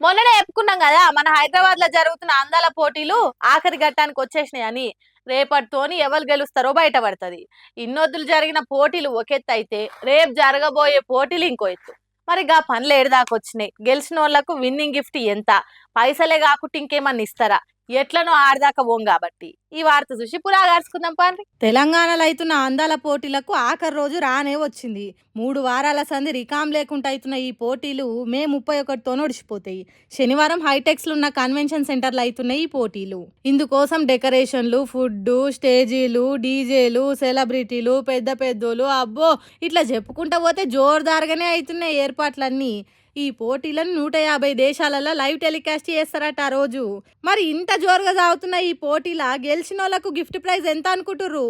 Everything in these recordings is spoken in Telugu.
మొన్ననే చెప్పుకున్నాం కదా మన హైదరాబాద్ లో జరుగుతున్న అందాల పోటీలు ఆఖరి ఘట్టానికి వచ్చేసినాయి అని. రేపటితోని ఎవరు గెలుస్తారో బయటపడుతుంది. ఇన్నొద్దులు జరిగిన పోటీలు ఒక ఎత్తు అయితే రేపు జరగబోయే పోటీలు ఇంకో ఎత్తు. మరి గా పనులు ఏడుదాకా వచ్చినాయి, గెలిచిన వాళ్ళకు విన్నింగ్ గిఫ్ట్ ఎంత, పైసలే కాకుండా ఇంకేమన్నా ఇస్తారా, ఎట్లనో ఆడదాకా పోం కాబట్టి ఈ వార్త చూసి పురాగార్చుకుందాం పాండ్రి. తెలంగాణలో అవుతున్న అందాల పోటీలకు ఆఖరి రోజు రానే వచ్చింది. 3 వారాల సంది రికాం లేకుండా అవుతున్న ఈ పోటీలు మే 31తో నడిచిపోతాయి. శనివారం హైటెక్స్లో ఉన్న కన్వెన్షన్ సెంటర్లో అవుతున్నాయి ఈ పోటీలు. ఇందుకోసం డెకరేషన్లు, ఫుడ్, స్టేజీలు, డీజేలు, సెలబ్రిటీలు, పెద్ద పెద్దోళ్ళు, అబ్బో ఇట్లా చెప్పుకుంటా పోతే జోరుదారుగానే అవుతున్నాయి ఏర్పాట్లన్నీ. ఈ పోటీలను 150 దేశాలలో లైవ్ టెలికాస్ట్ చేస్తారట ఆ రోజు. మరి ఇంత జోరుగా సాగుతున్న ఈ పోటీల గెలిచిన వాళ్ళకు గిఫ్ట్ ప్రైజ్ ఎంత అనుకుంటుర్రు?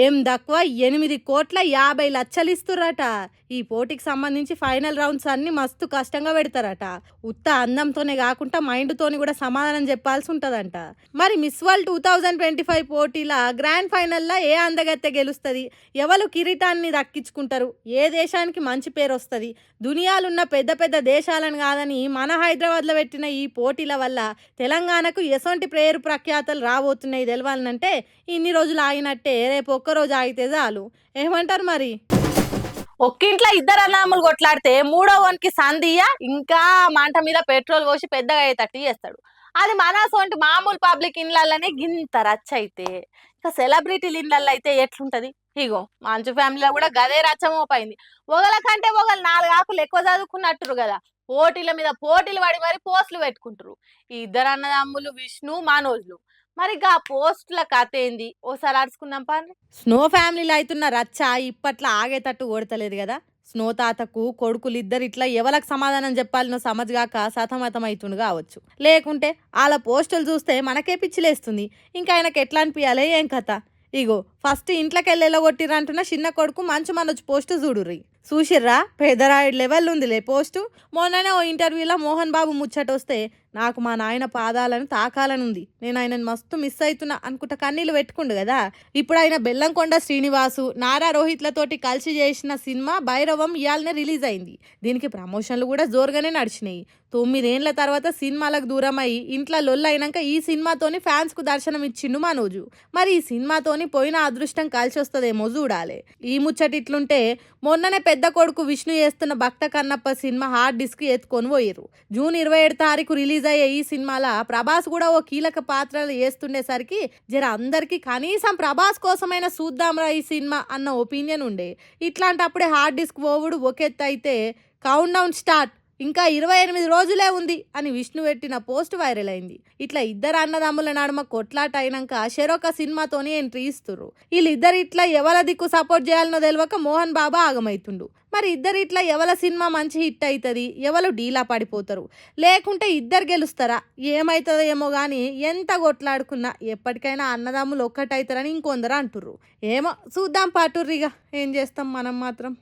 ఏం తక్కువ 8,50,00,000 ఇస్తుర్రట. ఈ పోటీకి సంబంధించి ఫైనల్ రౌండ్స్ అన్ని మస్తు కష్టంగా పెడతారట. ఉత్త అందంతోనే కాకుండా మైండ్తోని కూడా సమాధానం చెప్పాల్సి ఉంటుందంట. మరి మిస్ వరల్డ్ 2025 పోటీల గ్రాండ్ ఫైనల్లో ఏ అందగత్తె గెలుస్తుంది, ఎవరు కిరీటాన్ని దక్కించుకుంటారు, ఏ దేశానికి మంచి పేరు వస్తుంది, దునియాలున్న పెద్ద పెద్ద దేశాలను కాదని మన హైదరాబాద్లో పెట్టిన ఈ పోటీల వల్ల తెలంగాణకు ఎసొంటి పేరు ప్రఖ్యాతలు రాబోతున్నాయి తెలవాలంటే ఇన్ని రోజులు ఆగినట్టే రేపు ఒక్కరోజు ఆగితే చాలు. ఏమంటారు మరి? ఒక్కింట్లో ఇద్దరు అన్నదమ్ములు కొట్లాడితే మూడో వన్కి సంధియ ఇంకా మంట మీద పెట్రోల్ పోసి పెద్దగా అయ్యేటట్టు చేస్తాడు. అది మన సొంటి మామూలు పబ్లిక్ ఇళ్ళల్లోనే గింత రచ్చ అయితే ఇక సెలబ్రిటీల ఇళ్ళల్లో అయితే ఎట్లుంటది? ఇగో మంచు ఫ్యామిలీలో కూడా గదే రచ్చమోపోయింది. ఒకళ్ళ కంటే ఒకళ్ళు 4 ఆకులు ఎక్కువ చదువుకున్నట్టురు కదా, పోటీల మీద పోటీలు పడి మరి పోస్టులు పెట్టుకుంటారు ఈ ఇద్దరు అన్నదమ్ములు విష్ణు మనోజ్లు. మరి గా పోస్టుల కథ ఏంది ఓసారి అడుచుకుందాం పాండ్రి. స్నో ఫ్యామిలీలో అవుతున్న రచ్చ ఇప్పట్లో ఆగేటట్టు ఓడతలేదు కదా. స్నో తాతకు కొడుకులు ఇద్దరు ఇట్లా ఎవరికి సమాధానం చెప్పాలనో సమజ్గాక సతమతం అవుతుండు కావచ్చు. లేకుంటే వాళ్ళ పోస్టులు చూస్తే మనకే పిచ్చిలేస్తుంది. ఇంకా ఆయనకు ఎట్లా అనిపించాలి ఏం కథ? ఇగో ఫస్ట్ ఇంట్లోకి వెళ్ళేలా కొట్టిరంటున్న చిన్న కొడుకు మంచు మనోజ్ పోస్టు చూడుర్రి. చూసిర్రా? పెదరాయుడు లెవెల్ ఉందిలే పోస్టు. మొన్ననే ఓ ఇంటర్వ్యూలో మోహన్ బాబు ముచ్చట వస్తే నాకు మా నాయన పాదాలను తాకాలని ఉంది, నేను ఆయనను మస్తు మిస్ అవుతున్నా అనుకుంటా కన్నీళ్ళు పెట్టుకుండు కదా. ఇప్పుడు ఆయన బెల్లంకొండ శ్రీనివాసు, నారా రోహిత్లతోటి కలిసి చేసిన సినిమా భైరవం ఇయాలనే రిలీజ్ అయింది. దీనికి ప్రమోషన్లు కూడా జోరుగానే నడిచినాయి. 9 ఏళ్ల తర్వాత సినిమాలకు దూరమై ఇంట్లో లొల్లైనాక ఈ సినిమాతోని ఫ్యాన్స్కు దర్శనం ఇచ్చిండు మనోజు. మరి ఈ సినిమాతోని పోయిన అదృష్టం కలిసి వస్తుందేమో చూడాలి. ఈ ముచ్చట ఇట్లుంటే మొన్ననే పెద్ద కొడుకు విష్ణు చేస్తున్న భక్త కన్నప్ప సినిమా హార్డ్ డిస్క్ ఎత్తుకొని పోయిర్రు. జూన్ 27 తారీఖు రిలీజ్ అయ్యే ఈ సినిమాలో ప్రభాస్ కూడా ఓ కీలక పాత్రలు చేస్తుండేసరికి జర అందరికి కనీసం ప్రభాస్ కోసమైనా చూద్దాంరా ఈ సినిమా అన్న ఒపీనియన్ ఉండే. ఇట్లాంటప్పుడే హార్డ్ డిస్క్ పోవుడు ఒకెత్త అయితే కౌంట్ డౌన్ స్టార్ట్, ఇంకా 28 రోజులే ఉంది అని విష్ణు పెట్టిన పోస్ట్ వైరల్ అయింది. ఇట్లా ఇద్దరు అన్నదమ్ముల నడుమ కొట్లాట అయినాక షెరొక సినిమాతోని ఎంట్రీ ఇస్తుర్రు. వీళ్ళిద్దరు ఇట్లా ఎవల దిక్కు సపోర్ట్ చేయాలనో తెలియక మోహన్ బాబా ఆగమైతుండు. మరి ఇద్దరు ఇట్లా ఎవల సినిమా మంచి హిట్ అవుతుంది, ఎవరు డీలా పడిపోతారు, లేకుంటే ఇద్దరు గెలుస్తారా, ఏమవుతుందో ఏమో కానీ ఎంత కొట్లాడుకున్నా ఎప్పటికైనా అన్నదమ్ములు ఒక్కటవుతారని ఇంకొందరు అంటుర్రు. ఏమో చూద్దాం పాటుర్రిగా, ఏం చేస్తాం మనం మాత్రం.